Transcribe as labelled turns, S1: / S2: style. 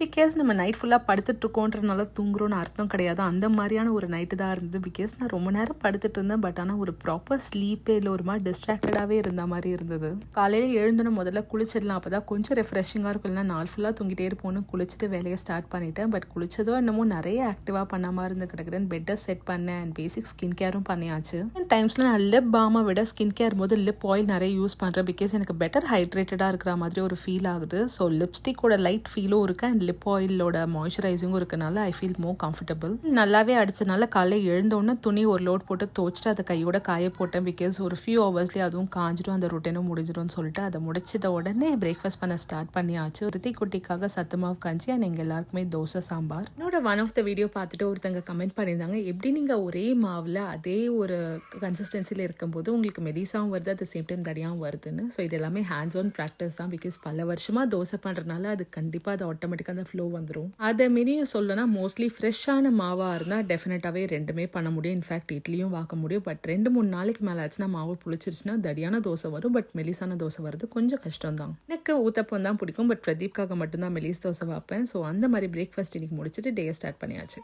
S1: Because நம்ம night ஃபுல்லாக படுத்துட்ருக்கோன்றனால தூங்குறோன்னு அர்த்தம் கிடையாது. அந்த மாதிரியான ஒரு நைட்டு தான் இருந்தது. பிகாஸ் நான் ரொம்ப நேரம் படுத்துட்டு இருந்தேன். பட் ஆனால் ஒரு ப்ராப்பர் ஸ்லீப்பே இல்லை, ஒரு மாதிரி டிஸ்ட்ராக்டடாகவே இருந்த மாதிரி இருந்தது. காலையில் எழுந்தோன்னு முதல்ல குளிச்சிடலாம், அப்போ தான் கொஞ்சம் ரெஃப்ரெஷிங்காக இருக்கும். இல்லைனா நாள் ஃபுல்லாக தூங்கிட்டே இருப்போன்னு குளிச்சுட்டு வேலையை ஸ்டார்ட் பண்ணிட்டேன். பட் குளிச்சதோ என்னமோ நிறைய ஆக்டிவாக பண்ண மாதிரி இருந்து கிடக்குறேன். பெட்டை செட் பண்ணேன் அண்ட் பேசிக் ஸ்கின் கேரும் பண்ணியாச்சு. டைம்ஸில் நான் லிப் பாமை விட ஸ்கின் கேர் போது லிப் ஆயில் நிறைய யூஸ் பண்ணுறேன். பிகாஸ் எனக்கு பெட்டர் ஹைட்ரேட்டடாக இருக்கிற மாதிரி ஒரு ஃபீல் ஆகுது. ஸோ லிப்ஸ்டிக்கோட லைட் ஃபீலும் இருக்குது அண்ட் லிப் ஆயிலோட மாய்ஸ்சரைசிங்கும் இருக்கனால ஐ ஃபீல் மோர் கம்ஃபர்டபுள். நல்லாவே அடிச்சனால காலையில் எழுந்தோடனே துணி ஒரு லோட் போட்டு துவச்சிட்டு அதை கையோட காய போட்டேன். பிகாஸ் ஒரு ஃபியூ ஹவர்ஸ்லேயே அதுவும் காஞ்சிடும், அந்த ரொட்டீனும் முடிஞ்சிடும்னு சொல்லிட்டு அதை முடிச்சிட்ட உடனே பிரேக்ஃபாஸ்ட் பண்ண ஸ்டார்ட் பண்ணியாச்சு. ரித்தி குட்டிக்காக சத்து மாவு கஞ்சி அண்ட் எங்கள் எல்லாருக்குமே தோசை சாம்பார். என்னோட ஒன் ஆஃப் த வீடியோ பார்த்துட்டு ஒருத்தங்க கமெண்ட் பண்ணியிருந்தாங்க, எப்படி நீங்கள் ஒரே மாவில் அதே ஒரு கன்சிஸ்டன்சியில் இருக்கும்போது உங்களுக்கு மெலிசாவும் வருது அட் த சேம் டைம் தடியாகவும் வருதுன்னு. ஸோ இது எல்லாமே ஹேண்ட்ஸ் ஆன் ப்ராக்டிஸ் தான். பிகாஸ் பல வருஷமாக தோசை பண்ணுறதுனால அது கண்டிப்பாக அது ஆட்டோமேட்டிக்காக அந்த ஃப்ளோ வந்துடும். அதை மீறியும் சொல்லனா மோஸ்ட்லி ஃப்ரெஷ்ஷான மாவாக இருந்தால் டெஃபினட்டாகவே ரெண்டுமே பண்ண முடியும். இன்ஃபேக்ட் இட்லியும் வாக்க முடியும். பட் 2-3 நாளைக்கு மேலே ஆச்சுன்னா மாவு புளிச்சிருச்சுன்னா தடியான தோசை வரும். பட் மெலிசான தோசை வருது கொஞ்சம் கஷ்டம் தான். எனக்கு ஊத்தப்பம் தான் பிடிக்கும். பட் பிரதீப்காக மட்டும்தான் மெலிஸ் தோசை வைப்பேன். ஸோ அந்த மாதிரி பிரேக்ஃபாஸ்ட் இன்னைக்கு முடிச்சுட்டு டே ஸ்டார்ட் பண்ணியாச்சு.